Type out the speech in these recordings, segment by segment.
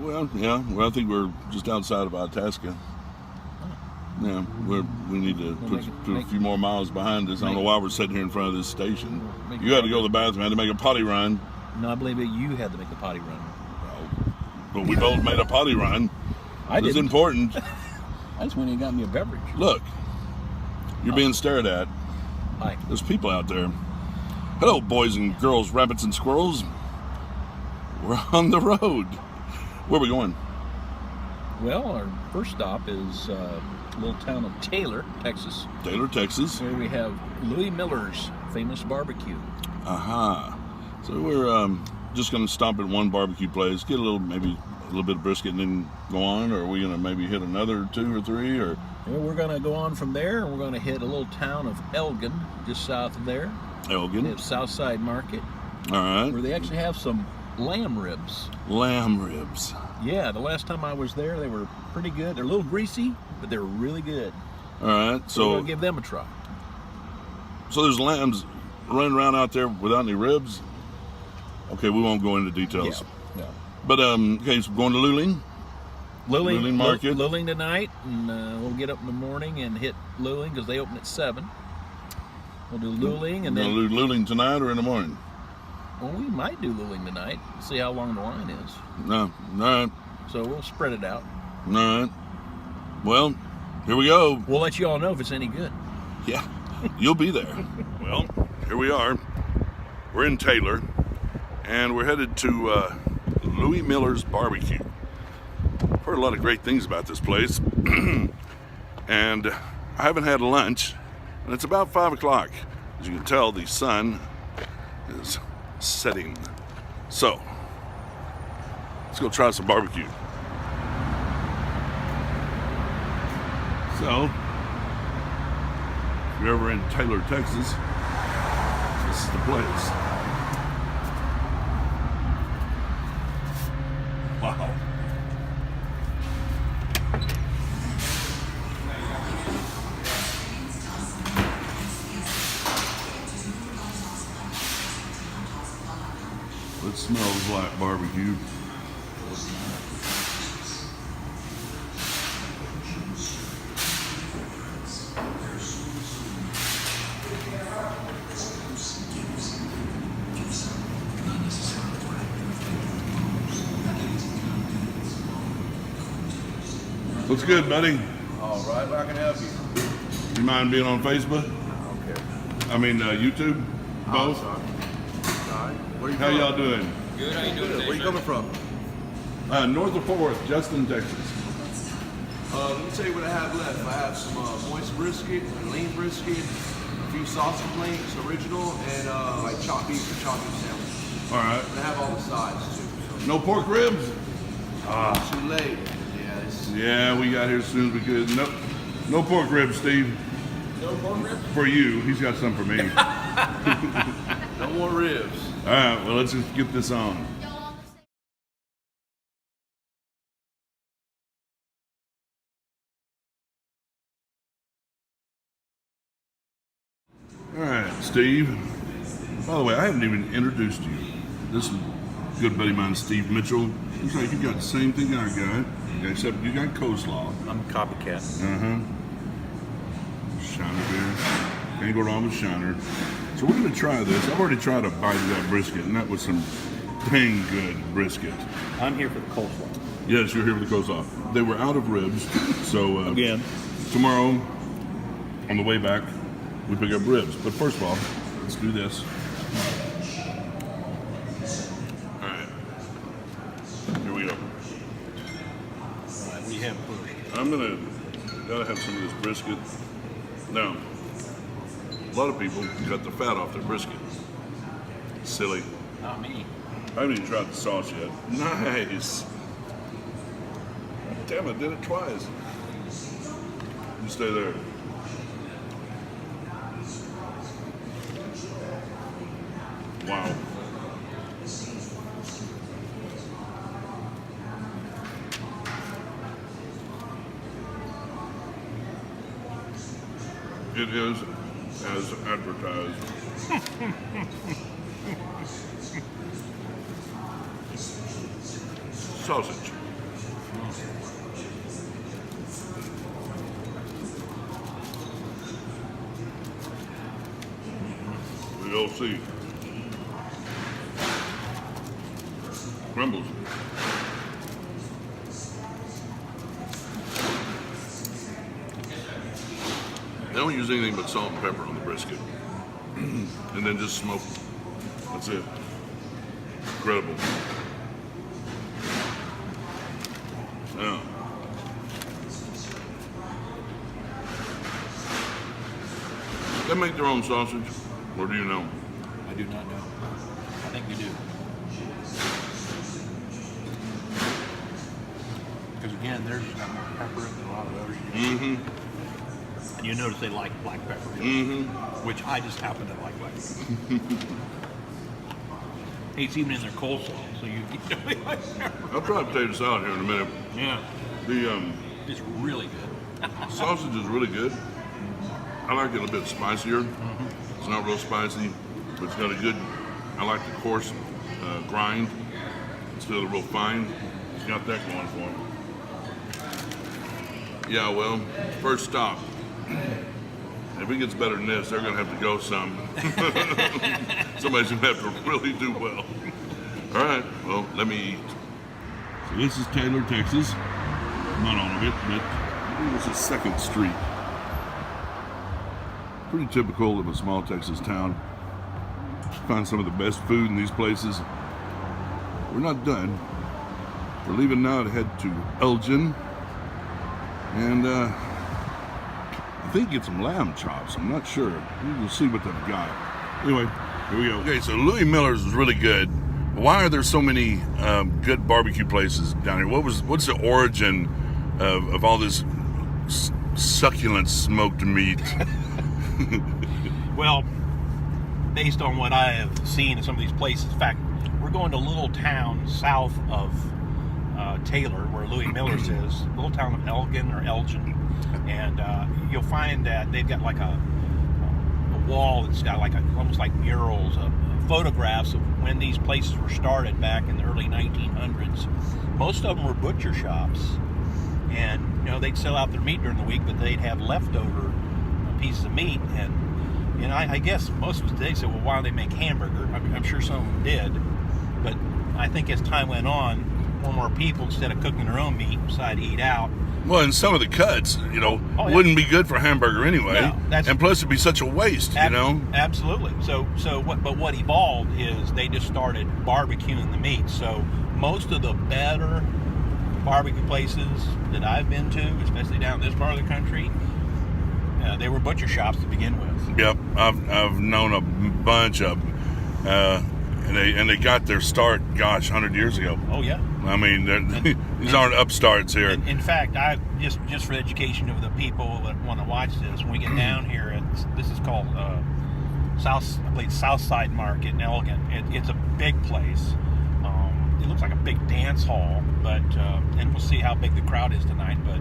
Well, yeah. Well, I think we're just outside of Itasca. Yeah, we need to put a few more miles behind us. I don't know why we're sitting here in front of this station. You had to go to the bathroom. I had to make a potty run. No, I believe that you had to make the potty run. But we both made a potty run. It's important. I just went and got me a beverage. Look, you're being stared at. Hi. There's people out there. Hello, boys and girls, rabbits and squirrels. We're on the road. Where are we going? Well, our first stop is a little town of Taylor, Texas. Taylor, Texas. Where we have Louis Miller's famous barbecue. Aha. So we're just going to stop at one barbecue place, get maybe a little bit of brisket, and then go on. Or are we going to maybe hit another 2 or 3? Or well, we're going to go on from there, and we're going to hit a little town of Elgin, just south of there. Elgin. They have Southside Market. All right. Where they actually have some lamb ribs. Lamb ribs. Yeah, the last time I was there, they were pretty good. They're a little greasy, but they're really good. All right. So we're going to give them a try. So there's lambs running around out there without any ribs. Okay, we won't go into details. Yeah. But okay, so we're going to Luling. Luling Market. Luling tonight, and we'll get up in the morning and hit Luling because they open at 7. We'll do Luling, and then do Luling tonight or in the morning. Well, we might do Luling tonight. See how long the line is. No, all right. So we'll spread it out. All right. Well, here we go. We'll let you all know if it's any good. Yeah, you'll be there. Well, here we are. We're in Taylor, and we're headed to Louis Miller's Barbecue. I've heard a lot of great things about this place, and I haven't had lunch, and it's about 5 o'clock. As you can tell, the sun is setting. So, let's go try some barbecue. So, if you're ever in Taylor, Texas, this is the place. Wow. It smells like barbecue. What's good, buddy? All right, well, I can help you. You mind being on Facebook? Okay. I mean, YouTube? Both? All right. Where are you How from? y'all doing? Good, how you doing today, Where you sir? coming from? North of Fort Worth, Justin, Texas. Let me tell you what I have left. I have some moist brisket, lean brisket, a few sausage links, original, and like chopped beef or chopped beef sandwich. All right. And I have all the sides too. So No pork ribs? too late. Yeah, it's Yeah, we got here as soon as we could. No pork ribs, Steve. No pork ribs? For you. He's got some for me. no more ribs. All right, well, let's just get this on. All right, Steve. By the way, I haven't even introduced you. This good buddy of mine, Steve Mitchell. Looks like you got the same thing I got, except you got coleslaw. I'm a copycat. Shiner beer. Can't go wrong with Shiner. So we're going to try this. I've already tried a bite of that brisket, and that was some dang good brisket. I'm here for the coleslaw. Yes, you're here with the coleslaw. They were out of ribs, so Again. tomorrow, on the way back, we pick up ribs. But first of all, let's do this. All right. Here we go. We have first. I'm gonna gotta have some of this brisket. Now, a lot of people cut the fat off their brisket. Silly. Not me. I haven't even tried the sauce yet. Nice. Damn, I did it twice. You stay there. Wow. It is as advertised. Sausage. We'll see. Crumbles. They don't use anything but salt and pepper on the brisket. And then just smoke. That's it. Incredible. Yeah. They make their own sausage, or do you know? I do not know. I think we do. Because again, theirs has got more pepper than a lot of others. Mm-hmm. And you notice they like black pepper, Mm-hmm. which I just happen to like black pepper. It's even in their coleslaw, so you they like pepper. I'll try potato salad here in a minute. Yeah, The it's really good. sausage is really good. I like it a bit spicier. It's not real spicy, but it's got a good, I like the coarse grind instead of the real fine. It's got that going for it. Yeah, well, first stop. If it gets better than this, they're going to have to go some. Somebody's going to have to really do well. All right, well, let me eat. So this is Taylor, Texas. Not all of it, but this is 2nd Street. Pretty typical of a small Texas town. Find some of the best food in these places. We're not done. We're leaving now to head to Elgin. And I think get some lamb chops. I'm not sure. We'll see what they've got. Anyway, here we go. Okay, so Louis Miller's is really good. Why are there so many good barbecue places down here? What's the origin of all this succulent smoked meat? Well, based on what I have seen in some of these places, in fact, we're going to a little town south of Taylor, where Louis Miller's is, a little town of Elgin, and you'll find that they've got like a wall that's got like almost like murals of photographs of when these places were started back in the early 1900s. Most of them were butcher shops, and they'd sell out their meat during the week, but they'd have leftover pieces of meat, and I guess most of today say, well, why don't they make hamburger? I'm sure some of them did, but I think as time went on, more people, instead of cooking their own meat, decided to eat out. Well, and some of the cuts, yeah. wouldn't be good for hamburger anyway. No, and plus it'd be such a waste, Absolutely. So what evolved is they just started barbecuing the meat. So most of the better barbecue places that I've been to, especially down this part of the country, they were butcher shops to begin with. Yep, I've known a bunch of them, and they got their start, 100 years ago. Oh yeah. I mean, these aren't upstarts here. In fact, I just for the education of the people that want to watch this, when we get down here, this is called Southside Market in Elgin. It's a big place. It looks like a big dance hall, but and we'll see how big the crowd is tonight. But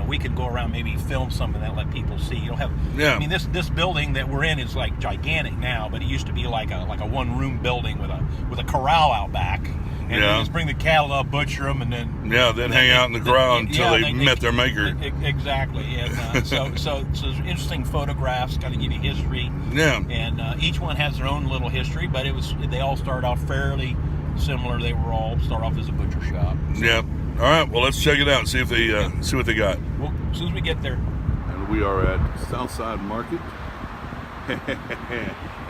we can go around, maybe film some of that, let people see. You'll have. Yeah. I mean, this building that we're in is like gigantic now, but it used to be like a one-room building with a corral out back. And they just bring the cattle up, butcher them, and then hang out in the corral until they met their maker. Exactly, and so there's interesting photographs, kind of give you history. Yeah, and each one has their own little history, but they all started off fairly similar. They were all start off as a butcher shop. Yeah. All right. Well, let's check it out and see if they see what they got. Well, as soon as we get there. And we are at Southside Market,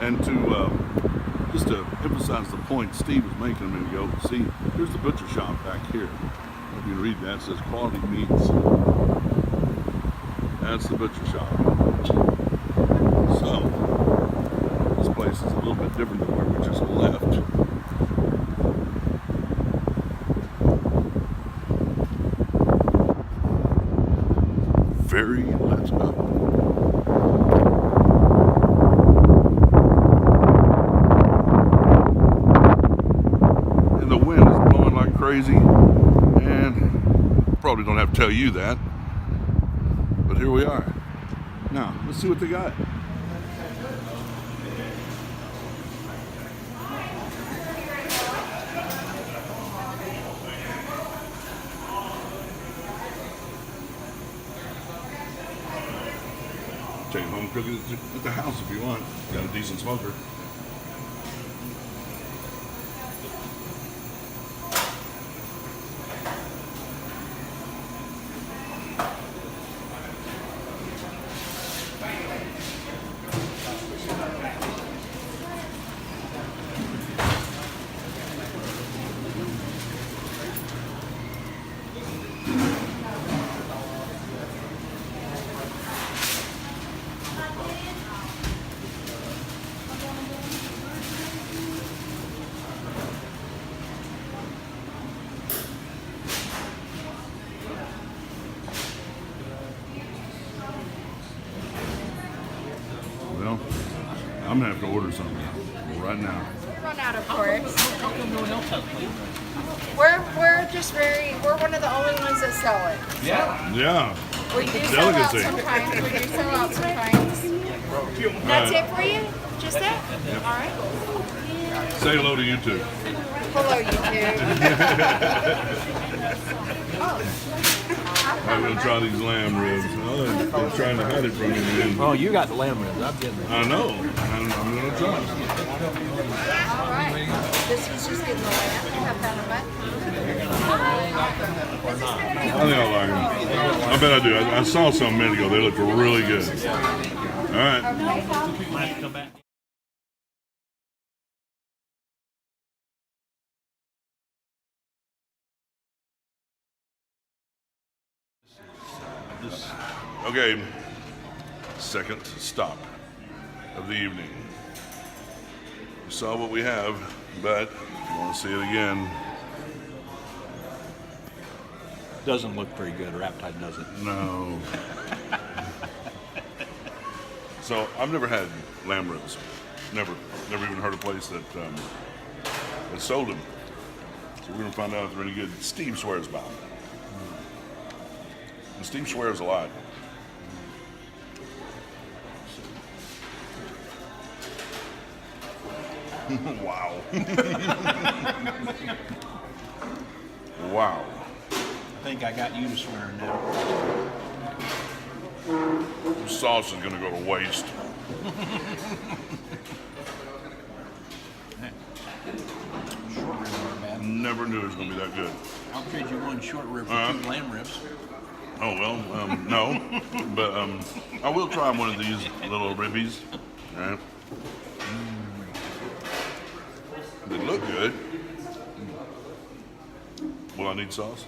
and just to emphasize the point Steve was making a minute ago, see, here's the butcher shop back here. If you read that, it says Quality Meats. That's the butcher shop. So, this place is a little bit different than where we just left. Let's go. And the wind is blowing like crazy, and probably don't have to tell you that, but here we are. Now, let's see what they got. Take it home and cook it at the house if you want. Got a decent smoker. Well, I'm gonna have to order something right now. Run out, of course. How come no one else has flavor? We're one of the only ones that sell it. Yeah. Yeah. We do sell out Delicacy. sometimes. We do sell out sometimes. That's it for you? Just that? All right. Say hello to YouTube. Hello, YouTube. I'm gonna try these lamb ribs. Oh, they're trying to hide it from me, man. Oh, you got the lamb ribs. I'm getting it. I know. I'm gonna try. All right. This is just getting the lamb. You have that in I think I like them. I bet I do. I saw some a minute ago. They looked really good. All right. Might have to come back. Okay. Second stop of the evening. You saw what we have, but if you want to see it again, Doesn't look very good, or appetite doesn't. no. So I've never had lamb ribs. Never even heard a place that sold them. So we're gonna find out if they're any good. Steve swears by them. And Steve swears a lot. Wow. Wow. I think I got you to swear now. The sauce is gonna go to waste. Short ribs aren't bad. Never knew it was gonna be that good. I'll trade you one short rib for Uh-huh. 2 lamb ribs. Oh well, no, but I will try one of these little ribbies. All right. They look good. Will I need sauce?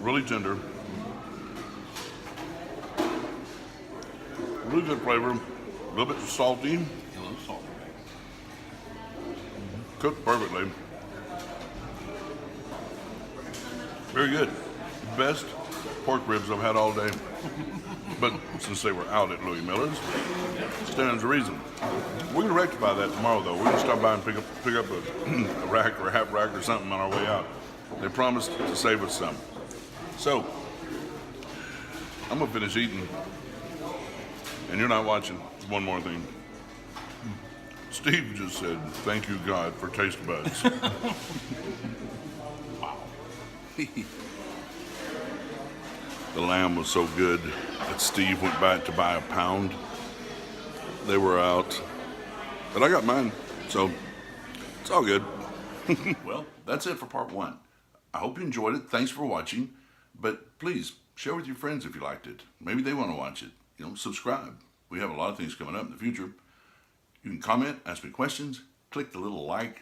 Really tender. Really good flavor. A little bit salty. A little salt. Cooked perfectly. Very good. Best pork ribs I've had all day. But since they were out at Louis Miller's, stands to reason. We're gonna rectify that tomorrow though. We're gonna stop by and pick up a rack or a half rack or something on our way out. They promised to save us some. So I'm gonna finish eating. And you're not watching. One more thing. Steve just said, "Thank you, God, for taste buds." Wow. The lamb was so good that Steve went back to buy a pound. They were out. But I got mine, so it's all good. Well, that's it for part 1. I hope you enjoyed it. Thanks for watching. But please, share with your friends if you liked it. Maybe they want to watch it. Subscribe. We have a lot of things coming up in the future. You can comment, ask me questions, click the little like,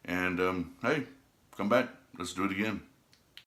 and hey, come back. Let's do it again.